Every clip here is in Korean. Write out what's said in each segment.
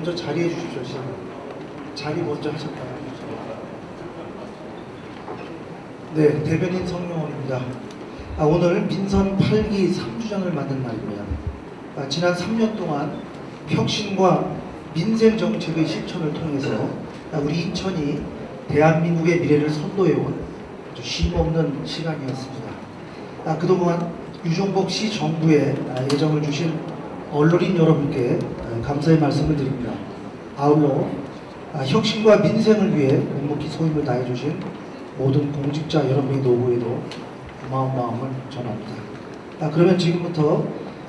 먼저 자리해 주십시오. 시장님. 자리 먼저 하실까요? 네, 대변인 성명원입니다. 오늘 민선 8기 3주년을 맞는 날입니다. 지난 3년 동안 혁신과 민생 정책의 실천을 통해서 우리 인천이 대한민국의 미래를 선도해온 아주 쉼없는 시간이었습니다. 그동안 유종복 시 정부에 애정을 주신 언론인 여러분께 감사의 말씀을 드립니다. 아울러 혁신과 민생을 위해 묵묵히 소임을 다해주신 모든 공직자 여러분의 노고에도 고마운 마음을 전합니다. 그러면 지금부터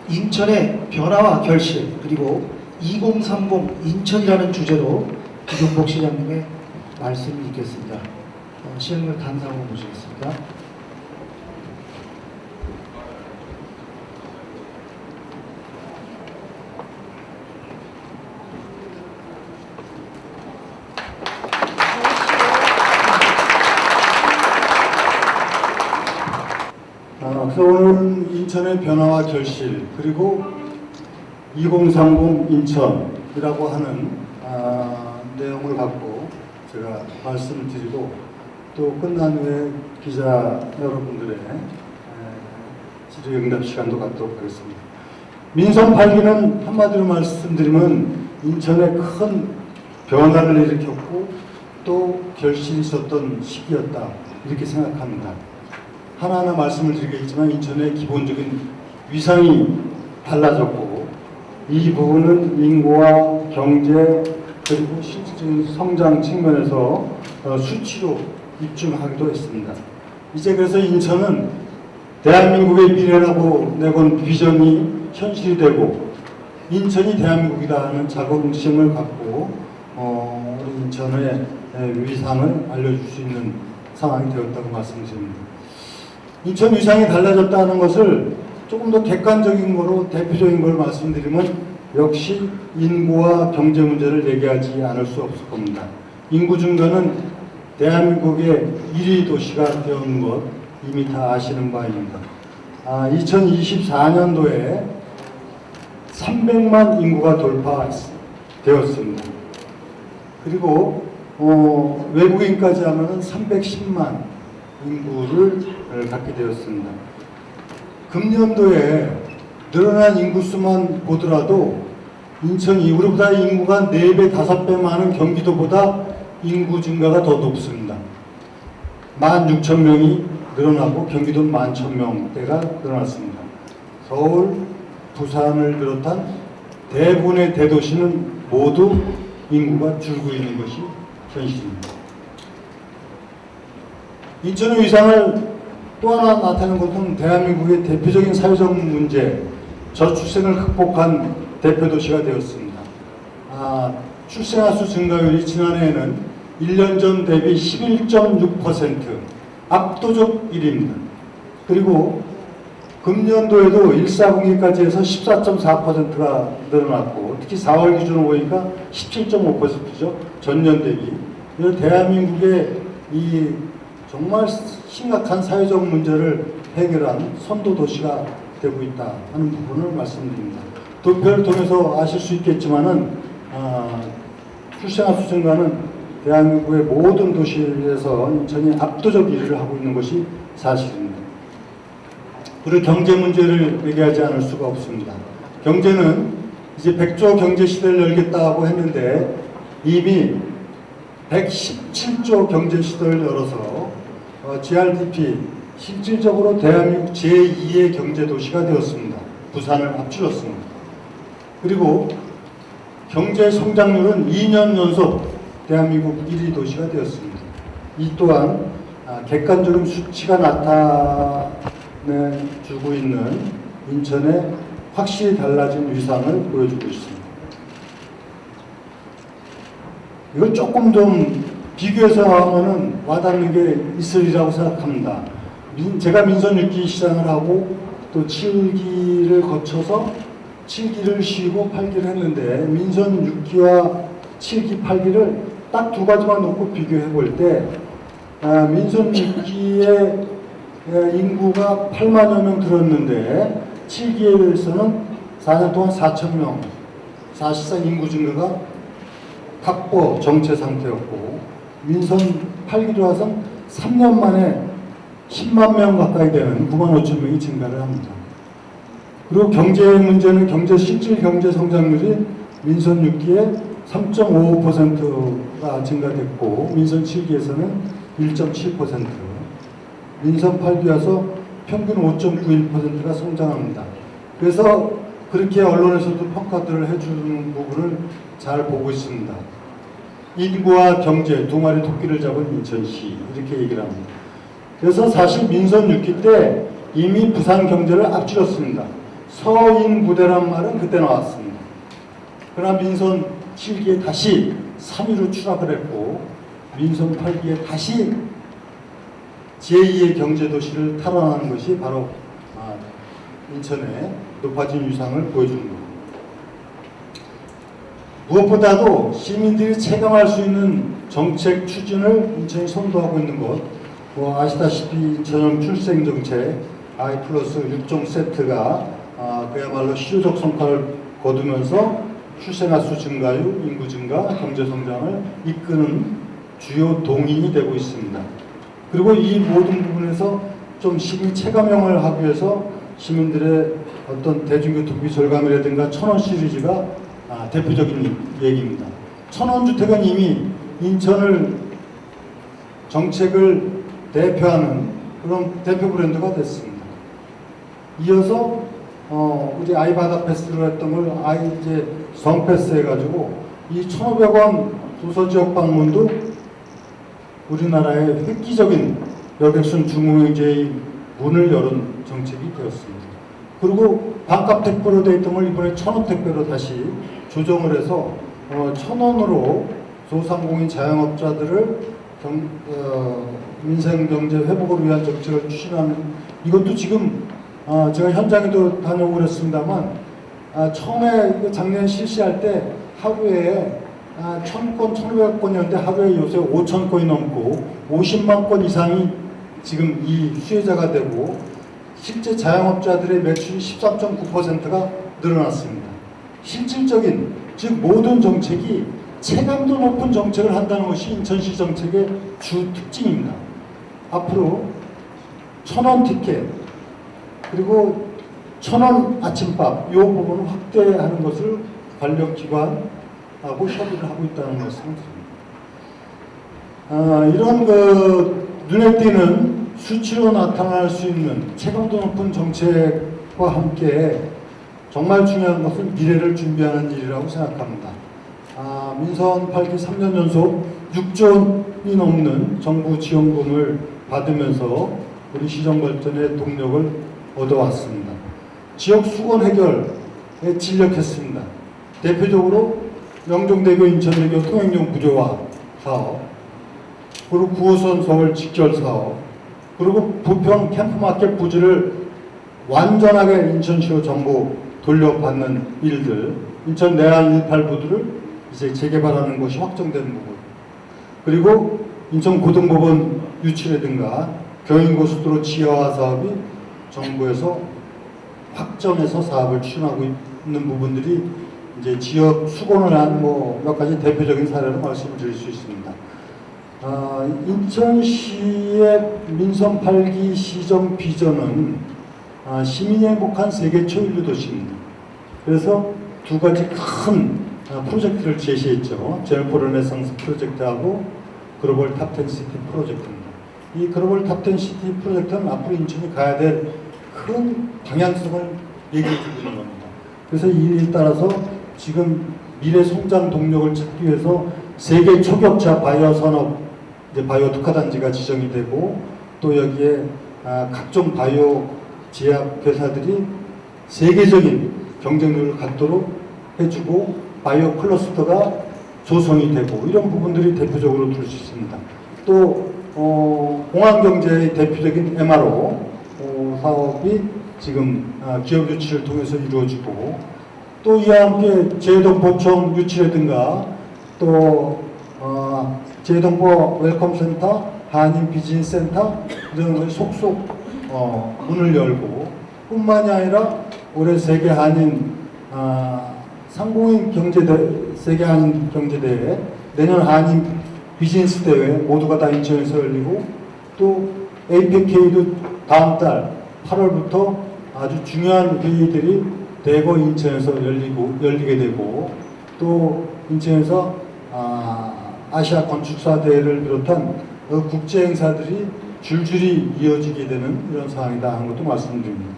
인천의 변화와 결실 그리고 2030 인천이라는 주제로 유종복 시장님의 말씀이 있겠습니다. 시장님을 단상으로 모시겠습니다. 그래서 오늘 인천의 변화와 결실 그리고 2030 인천이라고 하는 내용을 갖고 제가 말씀을 드리고 또 끝난 후에 기자 여러분들의 질의응답 시간도 갖도록 하겠습니다. 민선 8기는 한마디로 말씀드리면 인천에 큰 변화를 일으켰고 또 결실이 있었던 시기였다 이렇게 생각합니다. 하나하나 말씀을 드리겠지만 인천의 기본적인 위상이 달라졌고 이 부분은 인구와 경제 그리고 실질적인 성장 측면에서 수치로 입증하기도 했습니다. 이제 그래서 인천은 대한민국의 미래라고 내건 비전이 현실이 되고 인천이 대한민국이다 하는 자긍심을 갖고 우리 인천의 위상을 알려줄 수 있는 상황이 되었다고 말씀드립니다. 인천 위상이 달라졌다는 것을 조금 더 객관적인 거로 대표적인 걸 말씀드리면 역시 인구와 경제 문제를 얘기하지 않을 수 없을 겁니다. 인구 증가는 대한민국의 1위 도시가 되었는 것 이미 다 아시는 바입니다. 2024년도에 300만 인구가 돌파되었습니다. 그리고 외국인까지 하면 310만 인구를 갖게 되었습니다. 금년도에 늘어난 인구수만 보더라도 인천이 우리보다 인구가 4배, 5배 많은 경기도보다 인구 증가가 더 높습니다. 16,000명이 늘어나고 경기도 11,000명대가 늘어났습니다. 서울, 부산을 비롯한 대부분의 대도시는 모두 인구가 줄고 있는 것이 현실입니다. 인천의 위상을 또 하나 나타내는 것은 대한민국의 대표적인 사회적 문제, 저출생을 극복한 대표도시가 되었습니다. 출생아 수 증가율이 지난해에는 1년 전 대비 11.6% 압도적 1위입니다. 그리고 금년도에도 14분기까지 해서 14.4%가 늘어났고 특히 4월 기준으로 보니까 17.5%죠. 전년 대비. 대한민국의 이 정말 심각한 사회적 문제를 해결한 선도도시가 되고 있다 하는 부분을 말씀드립니다. 도표를 통해서 아실 수 있겠지만은 출생아 수 증가는 대한민국의 모든 도시에서 인천이 압도적 1위를 하고 있는 것이 사실입니다. 그리고 경제 문제를 얘기하지 않을 수가 없습니다. 경제는 이제 100조 경제 시대를 열겠다고 했는데 이미 117조 경제 시대를 열어서 GRDP 실질적으로 대한민국 제2의 경제도시가 되었습니다. 부산을 앞질렀습니다. 그리고 경제 성장률은 2년 연속 대한민국 1위 도시가 되었습니다. 이 또한 객관적인 수치가 나타내주고 있는 인천의 확실히 달라진 위상을 보여주고 있습니다. 이걸 조금 좀 비교해서 하면은 와닿는 게 있으리라고 생각합니다. 제가 민선 6기 시장을 하고 또 7기를 거쳐서 7기를 쉬고 8기를 했는데 민선 6기와 7기, 8기를 딱 두 가지만 놓고 비교해 볼 때 민선 6기의 인구가 8만여 명 들었는데 7기에서는 4년 동안 4,000명 사실상 인구 증가가 각보 정체 상태였고 민선 8기 들어와서 3년 만에 10만 명 가까이 되는 9만 5천 명이 증가를 합니다. 그리고 경제 문제는 실질 경제 성장률이 민선 6기에 3.55%가 증가됐고 민선 7기에서는 1.7%, 민선 8기 와서 평균 5.91%가 성장합니다. 그래서 그렇게 언론에서도 평가들을 해주는 부분을 잘 보고 있습니다. 인구와 경제 두 마리 토끼를 잡은 인천시 이렇게 얘기를 합니다. 그래서 사실 민선 6기 때 이미 부산 경제를 앞질렀습니다. 서인 부대란 말은 그때 나왔습니다. 그러나 민선 7기에 다시 3위로 추락을 했고 민선 8기에 다시 제2의 경제도시를 탈환하는 것이 바로 인천의 높아진 위상을 보여주는 겁니다. 무엇보다도 시민들이 체감할 수 있는 정책 추진을 인천이 선도하고 있는 것, 아시다시피 인천형 출생정책 I+6종 세트가 그야말로 실효적 성과를 거두면서 출생아수 증가율, 인구 증가, 경제 성장을 이끄는 주요 동인이 되고 있습니다. 그리고 이 모든 부분에서 좀 시민 체감형을 하기 위해서 시민들의 어떤 대중교통비 절감이라든가 천원 시리즈가 대표적인 얘기입니다. 천원주택은 이미 인천을 정책을 대표하는 그런 대표 브랜드가 됐습니다. 이어서 우리 아이바다 패스로 했던 걸 이제 성패스 해가지고 이 1,500원 도서지역 방문도 우리나라의 획기적인 여객선 중흥제의 문을 열은 정책이 되었습니다. 그리고 반값 택배로 되어 있던 걸 이번에 1,000원 택배로 다시 조정을 해서 1,000원으로 소상공인 자영업자들을 민생경제 회복을 위한 정책을 추진하는 이것도 지금 제가 현장에도 다녀오고 그랬습니다만 처음에 작년 실시할 때 하루에 1,000건, 1,500건이었는데 하루에 요새 5,000건이 넘고 50만 건 이상이 지금 이 수혜자가 되고 실제 자영업자들의 매출이 13.9%가 늘어났습니다. 실질적인 즉 모든 정책이 체감도 높은 정책을 한다는 것이 인천시 정책의 주 특징입니다. 앞으로 1,000원 티켓 그리고 1,000원 아침밥 이 부분을 확대하는 것을 관련 기관하고 협의를 하고 있다는 말씀을 드립니다. 이런 눈에 띄는 수치로 나타날 수 있는 체감도 높은 정책과 함께 정말 중요한 것은 미래를 준비하는 일이라고 생각합니다. 민선 8기 3년 연속 6조 원이 넘는 정부 지원금을 받으면서 우리 시정 발전의 동력을 얻어왔습니다. 지역 수건 해결에 진력했습니다. 대표적으로 영종대교 인천대교 통행용 구조화 사업, 그리고 9호선 서울 직결 사업, 그리고 부평 캠프마켓 부지를 완전하게 인천시로 전부 돌려받는 일들, 인천 내안 18부두를 이제 재개발하는 것이 확정된 부분, 그리고 인천 고등법원 유치라든가 경인고속도로 지하화 사업이 정부에서 확정해서 사업을 추진하고 있는 부분들이 이제 지역 수건을 한 몇 가지 대표적인 사례로 말씀드릴 수 있습니다. 인천시의 민선 8기 시정 비전은 시민이 행복한 세계 초일류 도시입니다. 그래서 두 가지 큰 프로젝트를 제시했죠. 제네퍼 르네상스 프로젝트하고 글로벌 탑10 시티 프로젝트입니다. 이 글로벌 탑10 시티 프로젝트는 앞으로 인천이 가야 될 큰 방향성을 얘기해 주고 있는 겁니다. 그래서 이에 따라서 지금 미래 성장 동력을 찾기 위해서 세계 초격차 바이오 산업, 이제 바이오 특화단지가 지정이 되고 또 여기에 각종 바이오 제약 회사들이 세계적인 경쟁력을 갖도록 해주고 바이오 클러스터가 조성이 되고 이런 부분들이 대표적으로 들 수 있습니다. 또 공항경제의 대표적인 MRO 사업이 지금 기업 유치를 통해서 이루어지고 또 이와 함께 제동포청 유치라든가 또 제동포 웰컴센터, 한인 비즈니스센터 이런 것이 속속 문을 열고 뿐만이 아니라 올해 세계 한인 상공인 경제대 세계 한인 경제대회 내년 한인 비즈니스 대회 모두가 다 인천에서 열리고 또 APK도 다음 달 8월부터 아주 중요한 회의들이 대거 인천에서 열리게 되고 또 인천에서 아시아 건축사 대회를 비롯한 국제 행사들이 줄줄이 이어지게 되는 이런 상황이다 하는 것도 말씀드립니다.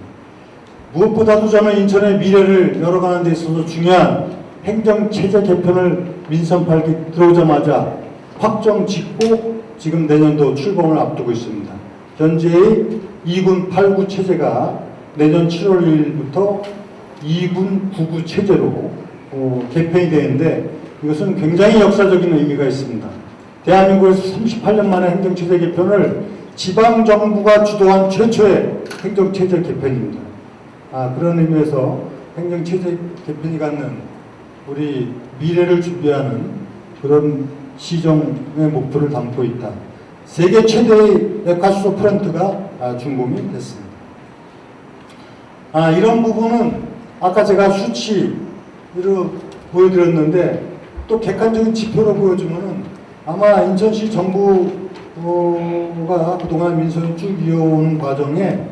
무엇보다도 저는 인천의 미래를 열어가는 데 있어서 중요한 행정체제 개편을 민선 8기 들어오자마자 확정 짓고 지금 내년도 출범을 앞두고 있습니다. 현재의 2군 8구 체제가 내년 7월 1일부터 2군 9구 체제로 개편이 되는데 이것은 굉장히 역사적인 의미가 있습니다. 대한민국에서 38년 만에 행정체제 개편을 지방정부가 주도한 최초의 행정체제 개편입니다. 그런 의미에서 행정체제 개편이 갖는 우리 미래를 준비하는 그런 시정의 목표를 담고 있다. 세계 최대의 에카소 프런트가 준공이 됐습니다. 이런 부분은 아까 제가 수치로 보여드렸는데 또 객관적인 지표로 보여주면은 아마 인천시 정부가 그동안 민선을 쭉 이어오는 과정에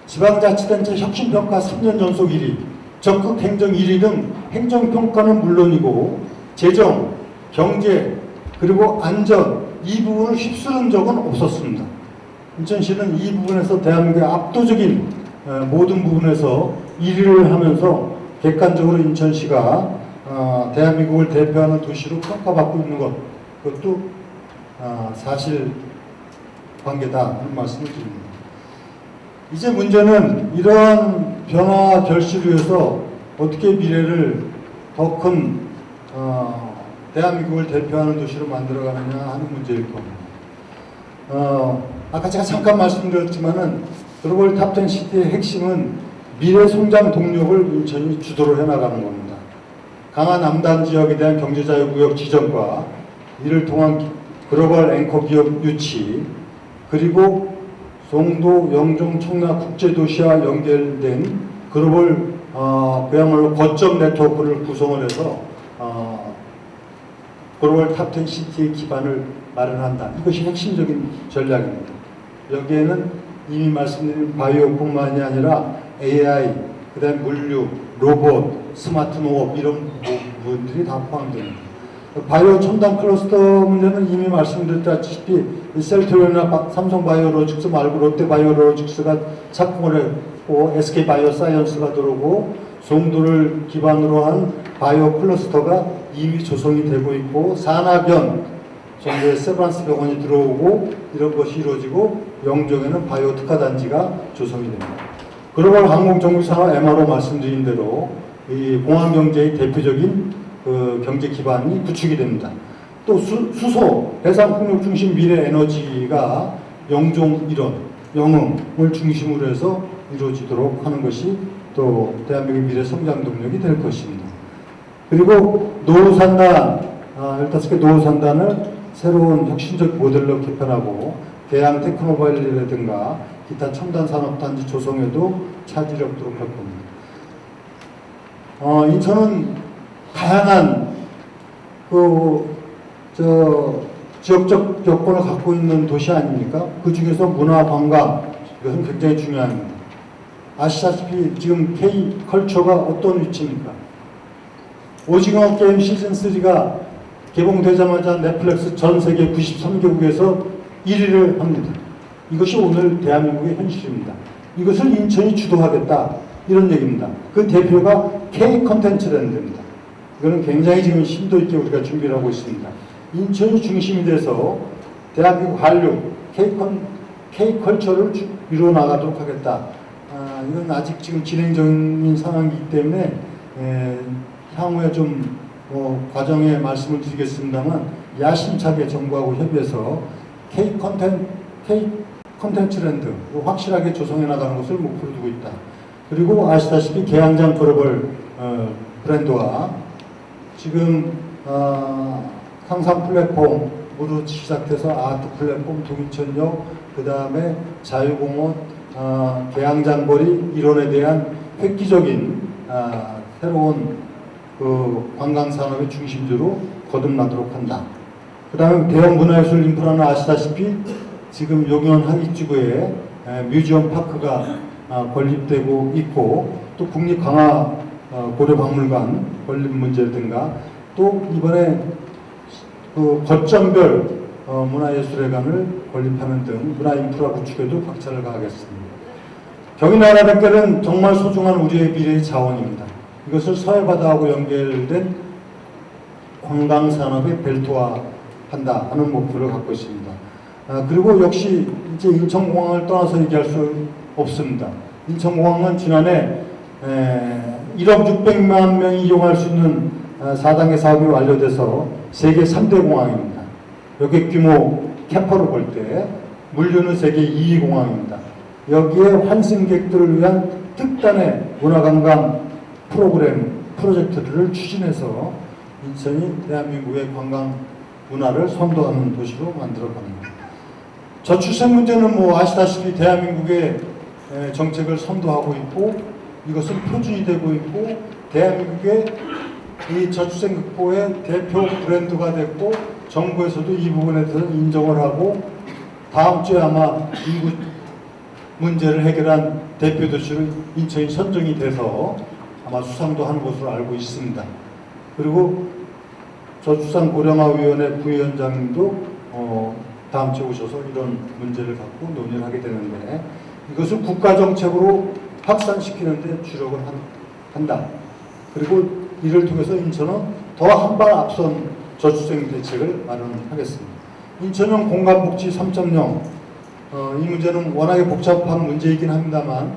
지방자치단체 혁신평가 3년 연속 1위, 적극 행정 1위 등 행정평가는 물론이고 재정, 경제, 그리고 안전 이 부분을 휩쓰는 적은 없었습니다. 인천시는 이 부분에서 대한민국의 압도적인 모든 부분에서 1위를 하면서 객관적으로 인천시가 대한민국을 대표하는 도시로 평가받고 있는 것, 그것도 사실 관계다 하는 말씀을 드립니다. 이제 문제는 이러한 변화 결실을 위해서 어떻게 미래를 더 큰 대한민국을 대표하는 도시로 만들어가느냐 하는 문제일 겁니다. 아까 제가 잠깐 말씀드렸지만은 글로벌 탑10 시티의 핵심은 미래 성장 동력을 인천이 주도로 해나가는 겁니다. 강한 남단 지역에 대한 경제자유구역 지정과 이를 통한 글로벌 앵커 기업 유치, 그리고 송도, 영종, 청라 국제도시와 연결된 글로벌 그야말로 거점 네트워크를 구성을 해서 글로벌 탑10 시티의 기반을 마련한다. 이것이 핵심적인 전략입니다. 여기에는 이미 말씀드린 바이오뿐만이 아니라 AI, 그 다음에 물류, 로봇, 스마트 농업 이런 부분들이 다 포함됩니다. 바이오 첨단 클러스터 문제는 이미 말씀드렸다시피 셀트리온이나 삼성바이오로직스 말고 롯데바이오로직스가 착공을 했고 SK바이오사이언스가 들어오고 송도를 기반으로 한 바이오 클러스터가 이미 조성이 되고 있고 산하변 정도의 세브란스 병원이 들어오고 이런 것이 이루어지고 영종에는 바이오 특화단지가 조성이 됩니다. 글로벌 항공정비산업 MRO 말씀드린 대로 이 공항경제의 대표적인 그 경제 기반이 구축이 됩니다. 또 수소, 해상풍력 중심 미래 에너지가 영종 일원, 영흥을 중심으로 해서 이루어지도록 하는 것이 또 대한민국의 미래 성장 동력이 될 것입니다. 그리고 노후산단, 15개 노후산단을 새로운 혁신적 모델로 개편하고 대양 테크노밸리라든가 기타 첨단 산업단지 조성에도 차질없도록 할 겁니다. 인천은 다양한 지역적 여건을 갖고 있는 도시 아닙니까? 그 중에서 문화 관광 이것은 굉장히 중요합니다. 아시다시피 지금 K컬처가 어떤 위치입니까? 오징어 게임 시즌3가 개봉되자마자 넷플릭스 전 세계 93개국에서 1위를 합니다. 이것이 오늘 대한민국의 현실입니다. 이것을 인천이 주도하겠다 이런 얘기입니다. 그 대표가 K 컨텐츠랜드입니다. 이거는 굉장히 지금 심도 있게 우리가 준비를 하고 있습니다. 인천이 중심이 돼서 대한민국 한류 K컬처를 이루어 나가도록 하겠다. 이건 아직 지금 진행 중인 상황이기 때문에 향후에 좀 과정에 말씀을 드리겠습니다만 야심차게 정부하고 협의해서 K 컨텐츠랜드 확실하게 조성해 나가는 것을 목표로 두고 있다. 그리고 아시다시피 계양장 글로벌 브랜드와 지금 상상 플랫폼으로 시작해서 아트 플랫폼, 동인천역, 그 다음에 자유공원, 계양장거리 이론에 대한 획기적인 새로운 그 관광 산업의 중심지로 거듭나도록 한다. 그 다음에 대형 문화예술 인프라는 아시다시피 지금 용현 하객지구에 뮤지엄 파크가 건립되고 있고, 또 국립강화 고려박물관 건립 문제든가, 또 이번에 그 거점별 문화예술회관을 건립하는 등 문화인프라 구축에도 박차를 가하겠습니다. 경인아라뱃길은 정말 소중한 우리의 미래의 자원입니다. 이것을 서해바다하고 연결된 관광산업의 벨트화한다 하는 목표를 갖고 있습니다. 그리고 역시 이제 인천공항을 떠나서 얘기할 수 없습니다. 인천공항은 지난해 1억 600만 명이 이용할 수 있는 4단계 사업이 완료돼서 세계 3대 공항입니다. 여객 규모 캐파로 볼 때 물류는 세계 2위 공항입니다. 여기에 환승객들을 위한 특단의 문화관광 프로젝트를 추진해서 인천이 대한민국의 관광 문화를 선도하는 도시로 만들어갑니다. 저출생 문제는 뭐 아시다시피 대한민국의 정책을 선도하고 있고, 이것은 표준이 되고 있고, 대한민국의 이 저출생 극복의 대표 브랜드가 됐고, 정부에서도 이 부분에 대해서 인정을 하고, 다음 주에 아마 인구 문제를 해결한 대표 도시로 인천이 선정이 돼서 아마 수상도 하는 것으로 알고 있습니다. 그리고 저출산 고령화위원회 부위원장님도 다음 주에 오셔서 이런 문제를 갖고 논의를 하게 되는데, 이것을 국가정책으로 확산시키는 데 주력을 한다. 그리고 이를 통해서 인천은 더 한 발 앞선 저출생 대책을 마련하겠습니다. 인천형 공간복지 3.0, 이 문제는 워낙에 복잡한 문제이긴 합니다만,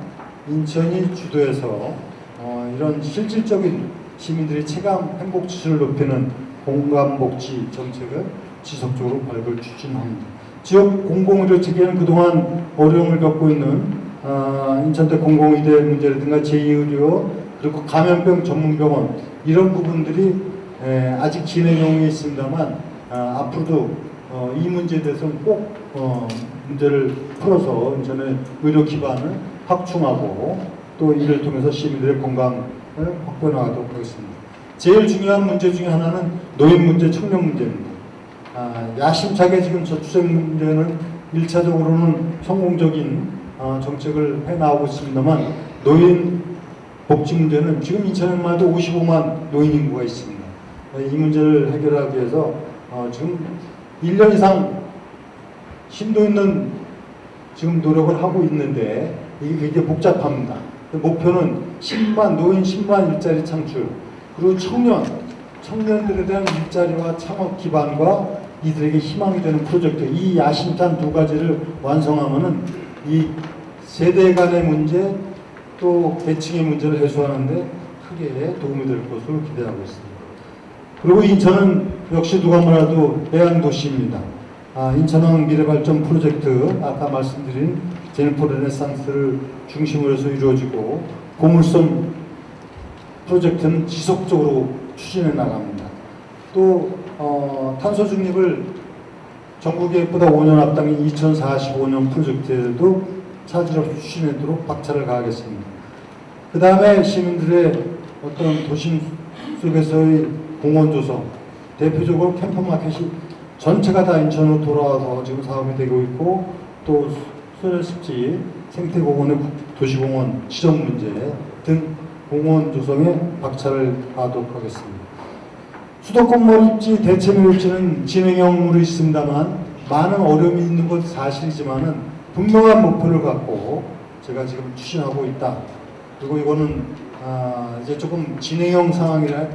인천이 주도해서 이런 실질적인 시민들의 체감 행복지수를 높이는 공간복지 정책을 지속적으로 발굴 추진합니다. 지역 공공의료 체계는 그동안 어려움을 겪고 있는 인천대 공공의대 문제라든가 제2의료, 그리고 감염병 전문병원, 이런 부분들이 아직 진행형에 있습니다만, 앞으로도 이 문제에 대해서는 꼭 문제를 풀어서 인천의 의료 기반을 확충하고, 또 이를 통해서 시민들의 건강을 확보해 나가도록 하겠습니다. 제일 중요한 문제 중에 하나는 노인 문제, 청년 문제입니다. 야심차게 지금 저출생 문제는 1차적으로는 성공적인 정책을 해나오고 있습니다만, 노인 복지 문제는 지금 인천에만 해도 55만 노인 인구가 있습니다. 이 문제를 해결하기 위해서 지금 1년 이상 심도 있는 지금 노력을 하고 있는데, 이게 굉장히 복잡합니다. 목표는 노인 10만 일자리 창출, 그리고 청년들에 대한 일자리와 창업 기반과 이들에게 희망이 되는 프로젝트, 이 야심찬 두 가지를 완성하면은 이 세대 간의 문제, 또 계층의 문제를 해소하는 데 크게 도움이 될 것으로 기대하고 있습니다. 그리고 인천은 역시 누가 뭐라도 해양도시입니다. 인천항 미래발전 프로젝트, 아까 말씀드린 제니퍼 르네상스를 중심으로 해서 이루어지고, 고물선 프로젝트는 지속적으로 추진해 나갑니다. 또 탄소 중립을 전국 계획보다 5년 앞당긴 2045년 프로젝트에도 차질 없이 추진하도록 박차를 가하겠습니다. 그 다음에 시민들의 어떤 도심 속에서의 공원 조성, 대표적으로 캠프마켓이 전체가 다 인천으로 돌아와서 지금 사업이 되고 있고, 또 소녀습지, 생태공원의 도시공원 지정 문제 등 공원 조성에 박차를 가하도록 하겠습니다. 수도권 몰입지, 대체 몰입지는 진행형으로 있습니다만 많은 어려움이 있는 것 사실이지만은 분명한 목표를 갖고 제가 지금 추진하고 있다. 그리고 이거는 이제 조금 진행형 상황이라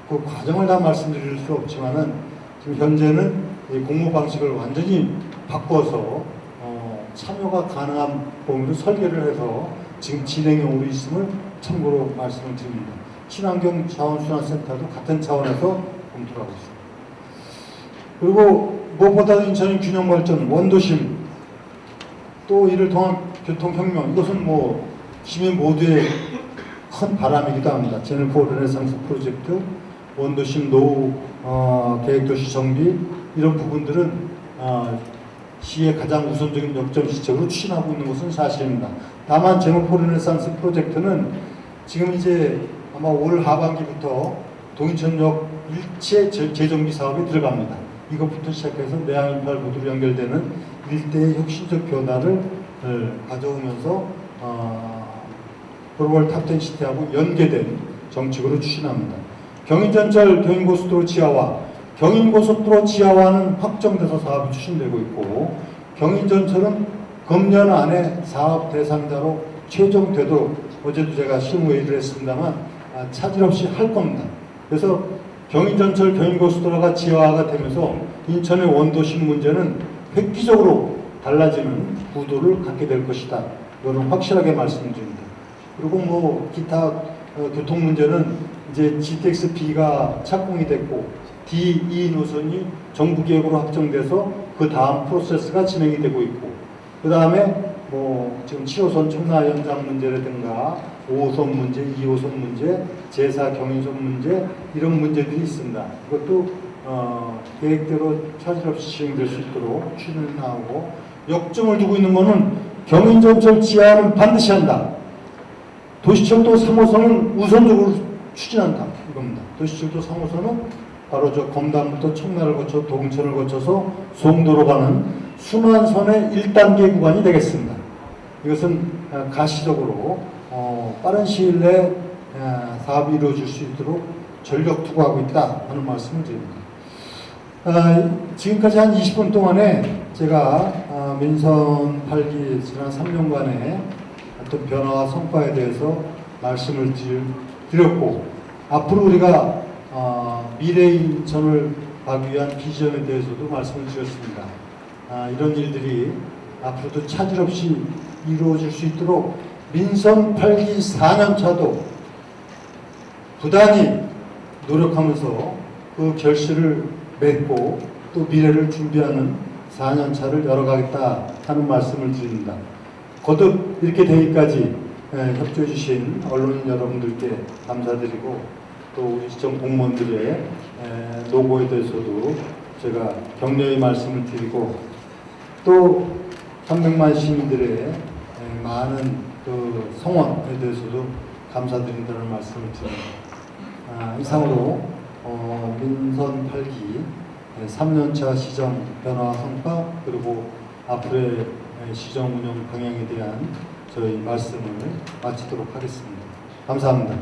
그 과정을 다 말씀드릴 수 없지만은 지금 현재는 이 공모 방식을 완전히 바꿔서 참여가 가능한 범위로 설계를 해서 지금 진행형으로 있음을 참고로 말씀을 드립니다. 친환경 자원순환센터도 같은 차원에서 검토를 하고 있습니다. 그리고 무엇보다도 인천의 균형발전, 원도심, 또 이를 통한 교통혁명, 이것은 뭐 시민 모두의 큰 바람이기도 합니다. 제니퍼 르네상스 프로젝트, 원도심 노후 계획도시 정비, 이런 부분들은 시의 가장 우선적인 역점 시책으로 추진하고 있는 것은 사실입니다. 다만 제니퍼 르네상스 프로젝트는 지금 이제 아마 올 하반기부터 동인천역 일체 재정비 사업에 들어갑니다. 이것부터 시작해서 내양인팔 모두로 연결되는 일대의 혁신적 변화를 가져오면서 글로벌 탑10 시티하고 연계된 정책으로 추진합니다. 경인전철 경인고속도로 지하화, 경인고속도로 지하화는 확정돼서 사업이 추진되고 있고 경인전철은 금년 안에 사업 대상자로 최종되도록 어제도 제가 실무회의를 했습니다만 차질 없이 할 겁니다. 그래서 경인전철 경인고속도로가 지하화가 되면서 인천의 원도심 문제는 획기적으로 달라지는 구도를 갖게 될 것이다. 이거는 확실하게 말씀드립니다. 그리고 뭐 기타 교통 문제는 이제 GTX-B가 착공이 됐고 D2 노선이 정부 계획으로 확정돼서 그 다음 프로세스가 진행이 되고 있고 그 다음에 뭐 지금 7호선 청라 연장 문제라든가 5호선 문제, 2호선 문제, 제4 경인선 문제 이런 문제들이 있습니다. 이것도 계획대로 차질 없이 진행될 수 있도록 추진을 나오고 역점을 두고 있는 것은 경인전철 지하는 반드시 한다. 도시철도 3호선은 우선적으로 추진한다. 이겁니다. 도시철도 3호선은 바로 저 검담부터 청라를 거쳐 동천을 거쳐서 송도로 가는 순환선의 1단계 구간이 되겠습니다. 이것은 가시적으로 빠른 시일 내에 사업이 이루어질 수 있도록 전력 투구하고 있다 하는 말씀을 드립니다. 지금까지 한 20분 동안에 제가 민선 8기 지난 3년간의 어떤 변화와 성과에 대해서 말씀을 드렸고 앞으로 우리가 미래의 인천을 가기 위한 비전에 대해서도 말씀을 드렸습니다. 이런 일들이 앞으로도 차질 없이 이루어질 수 있도록 민선 8기 4년차도 부단히 노력하면서 그 결실을 맺고 또 미래를 준비하는 4년차를 열어가겠다 하는 말씀을 드립니다. 거듭 이렇게 되기까지 협조해 주신 언론인 여러분들께 감사드리고 또 우리 시청 공무원들의 노고에 대해서도 제가 격려의 말씀을 드리고 또 300만 시민들의 많은 그 성원에 대해서도 감사드린다는 말씀을 드립니다. 이상으로 민선 8기 3년차 시정 변화 성과 그리고 앞으로의 시정 운영 방향에 대한 저희 말씀을 마치도록 하겠습니다. 감사합니다.